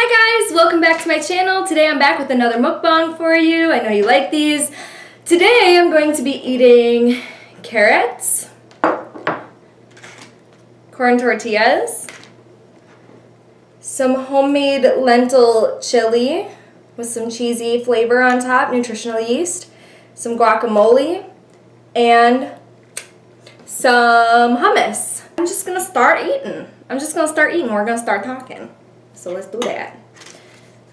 Hi guys, welcome back to my channel. Today I'm back with another mukbang for you. I know you like these. Today I'm going to be eating carrots, corn tortillas, some homemade lentil chili with some cheesy flavor on top, nutritional yeast, some guacamole, and some hummus. I'm just gonna start eating. We're gonna start talking. So let's do that.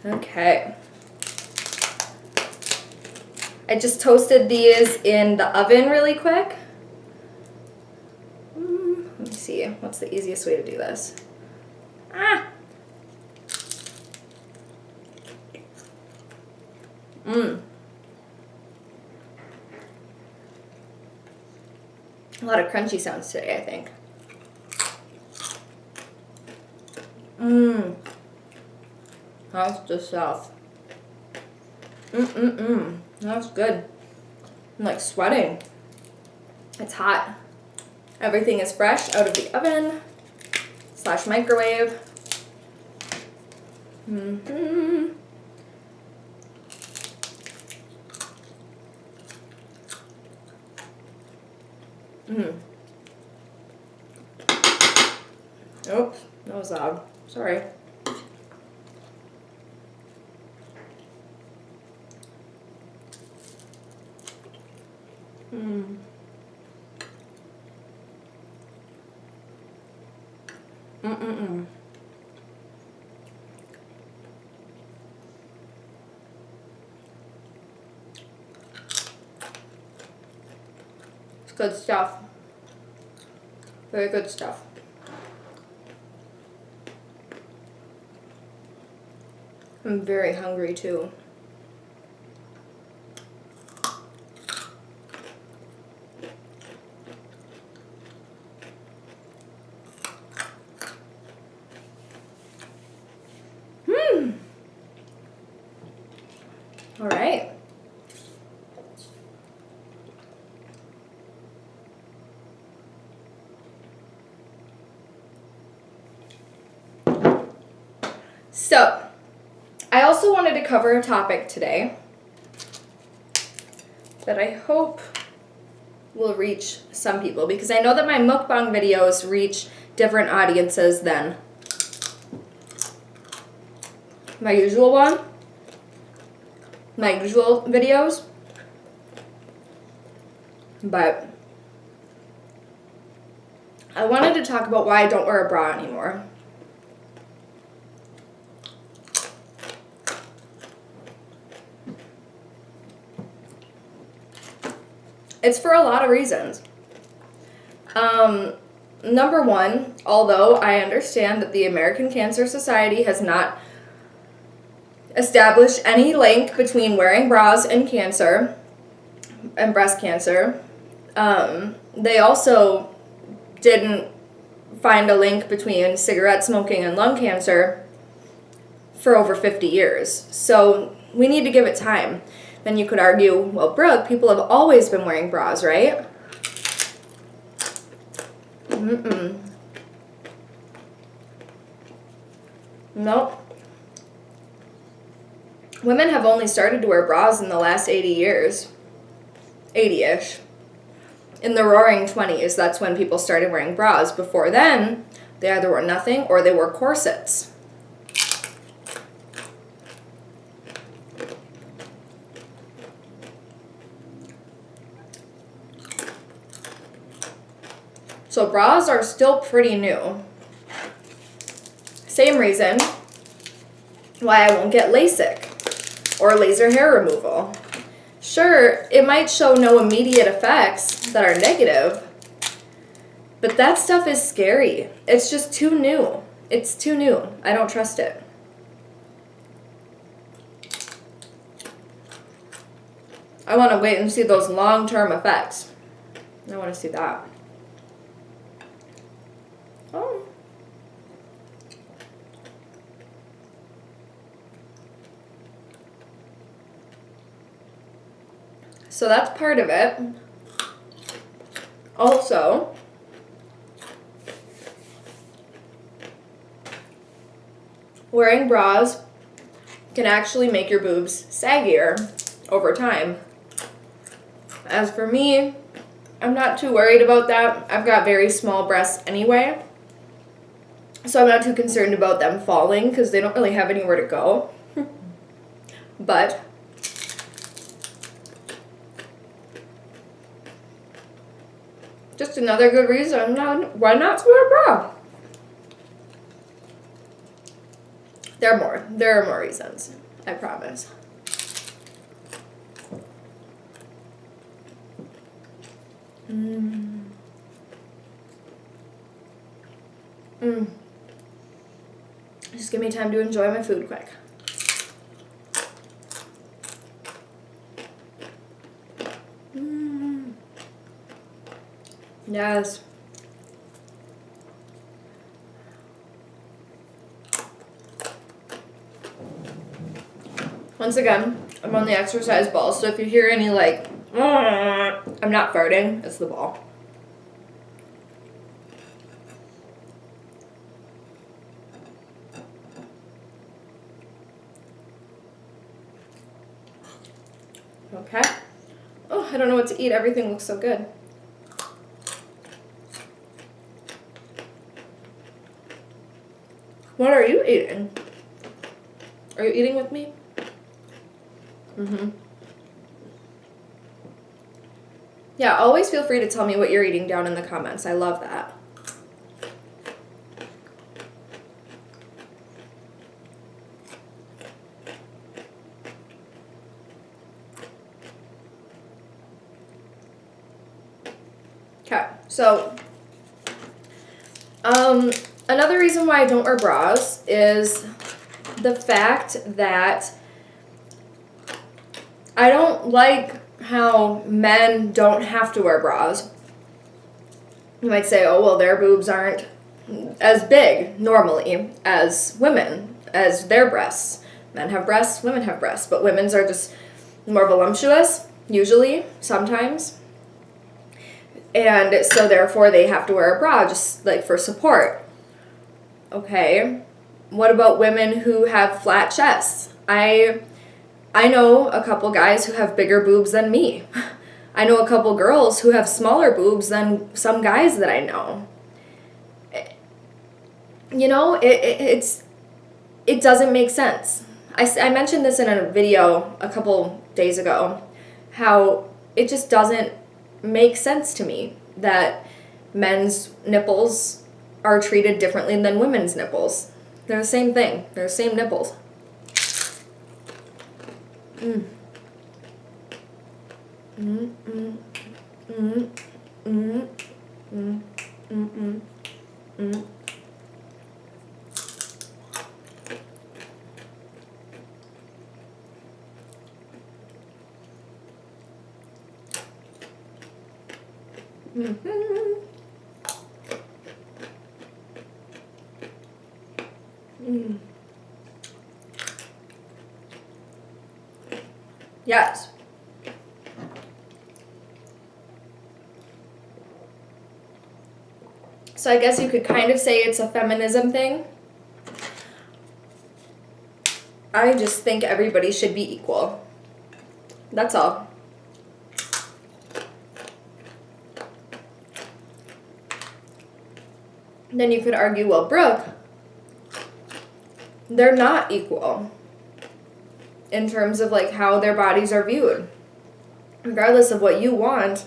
Okay. I just toasted these in the oven really quick. Let me see. What's the easiest way to do this? A lot of crunchy sounds today, I think. That's the stuff. That's good. I'm like sweating. It's hot. Everything is fresh out of the oven / microwave. Oops, that was loud. Sorry. It's good stuff. Very good stuff. I'm very hungry too. All right. So, I also wanted to cover a topic today that I hope will reach some people, because I know that my mukbang videos reach different audiences than my usual videos, but I wanted to talk about why I don't wear a bra anymore. It's for a lot of reasons. Number one, although I understand that the American Cancer Society has not established any link between wearing bras and cancer and breast cancer, they also didn't find a link between cigarette smoking and lung cancer for over 50 years. So we need to give it time. Then you could argue, well, Brooke, people have always been wearing bras, right? Nope. Women have only started to wear bras in the last 80 years. 80-ish. In the roaring 20s, that's when people started wearing bras. Before then, they either wore nothing or they wore corsets. So bras are still pretty new. Same reason why I won't get LASIK or laser hair removal. Sure, it might show no immediate effects that are negative, but that stuff is scary. It's just too new. It's too new. I don't trust it. I want to wait and see those long-term effects. I want to see that. Oh. So that's part of it. Also, wearing bras can actually make your boobs saggier over time. As for me, I'm not too worried about that. I've got very small breasts anyway, so I'm not too concerned about them falling because they don't really have anywhere to go. But just another good reason why not to wear a bra. There are more reasons, I promise. Just give me time to enjoy my food quick. Yes. Once again, I'm on the exercise ball, so if you hear any like, I'm not farting, it's the ball. Okay. Oh, I don't know what to eat. Everything looks so good. What are you eating? Are you eating with me? Yeah, always feel free to tell me what you're eating down in the comments. I love that. Okay, so another reason why I don't wear bras is the fact that I don't like how men don't have to wear bras. You might say, oh, well, their boobs aren't as big normally as women, as their breasts. Men have breasts, women have breasts, but women's are just more voluptuous, usually, sometimes. And so therefore they have to wear a bra just like for support. Okay, what about women who have flat chests? I know a couple guys who have bigger boobs than me. I know a couple girls who have smaller boobs than some guys that I know. You know, it doesn't make sense. I mentioned this in a video a couple days ago, how it just doesn't make sense to me that men's nipples are treated differently than women's nipples. They're the same thing. They're the same nipples. Yes. So I guess you could kind of say it's a feminism thing. I just think everybody should be equal. That's all. Then you could argue, well, Brooke, they're not equal in terms of like how their bodies are viewed. Regardless of what you want,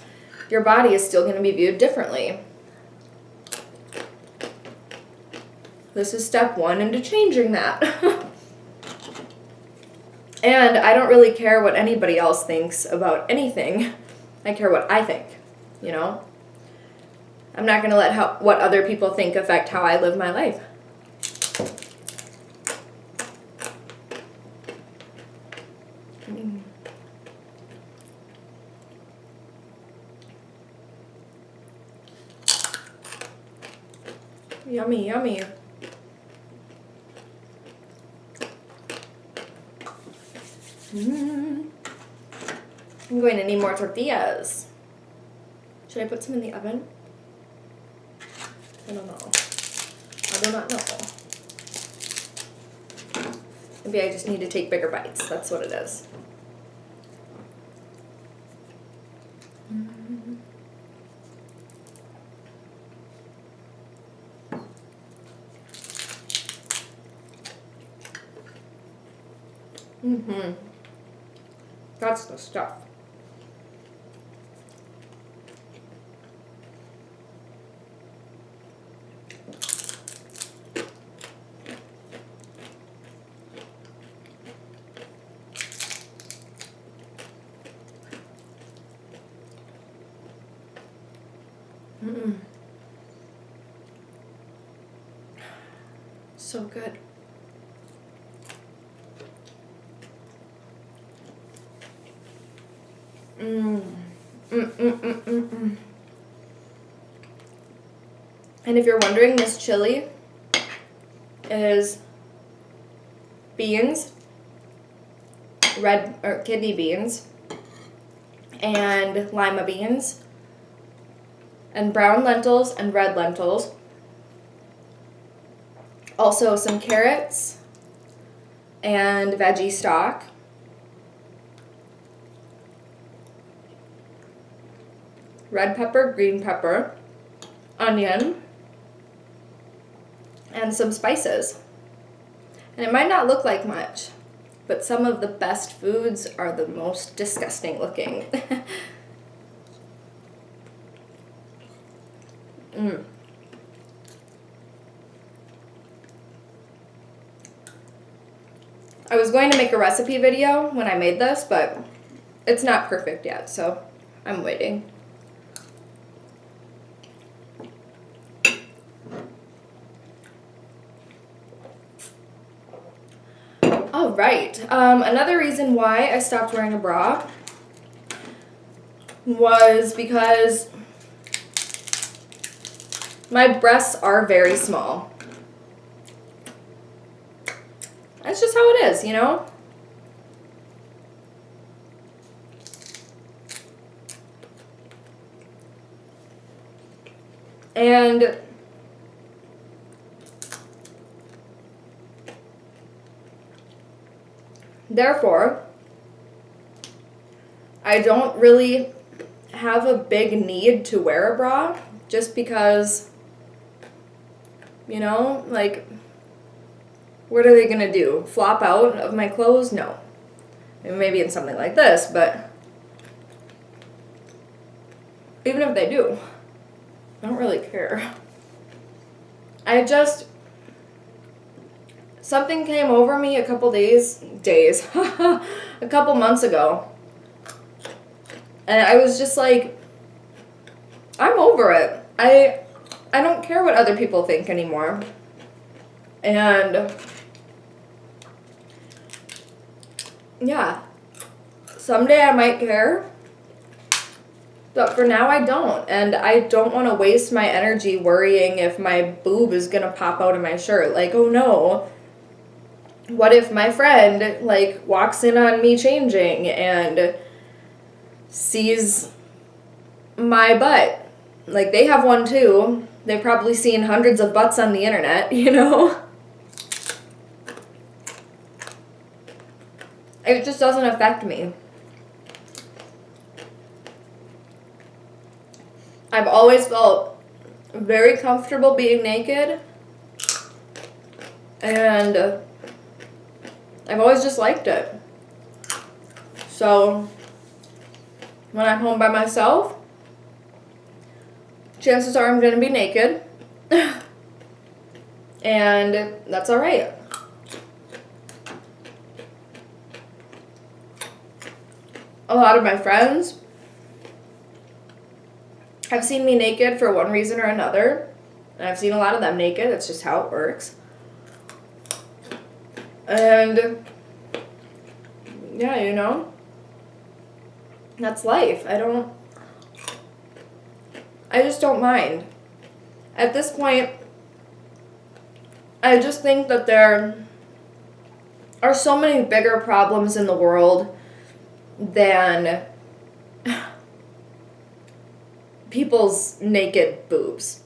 your body is still going to be viewed differently. This is step one into changing that. And I don't really care what anybody else thinks about anything. I care what I think, you know? I'm not going to let what other people think affect how I live my life. Yummy, yummy. I'm going to need more tortillas. Should I put some in the oven? I don't know. I do not know. Maybe I just need to take bigger bites. That's what it is. Mm-hmm. That's the stuff. Mm-mm. So good. And if you're wondering, this chili is beans, red or kidney beans, and lima beans, and brown lentils and red lentils. Also some carrots and veggie stock. Red pepper, green pepper, onion, and some spices. And it might not look like much, but some of the best foods are the most disgusting looking. I was going to make a recipe video when I made this, but it's not perfect yet, so I'm waiting. All right. Another reason why I stopped wearing a bra was because my breasts are very small. That's just how it is, you know? And therefore, I don't really have a big need to wear a bra just because, you know, like, what are they gonna do? Flop out of my clothes? No. And maybe in something like this, but even if they do, I don't really care. Something came over me a couple a couple months ago. And I was just like, I'm over it. I don't care what other people think anymore. And yeah, someday I might care, but for now I don't. And I don't want to waste my energy worrying if my boob is gonna pop out of my shirt. Like, oh no, what if my friend, like, walks in on me changing and sees my butt? Like, they have one too. They've probably seen hundreds of butts on the internet, you know? It just doesn't affect me. I've always felt very comfortable being naked, and I've always just liked it. So when I'm home by myself, chances are I'm going to be naked, and that's all right. A lot of my friends have seen me naked for one reason or another, and I've seen a lot of them naked. That's just how it works. And yeah, you know, that's life. I just don't mind. At this point, I just think that there are so many bigger problems in the world than people's naked boobs.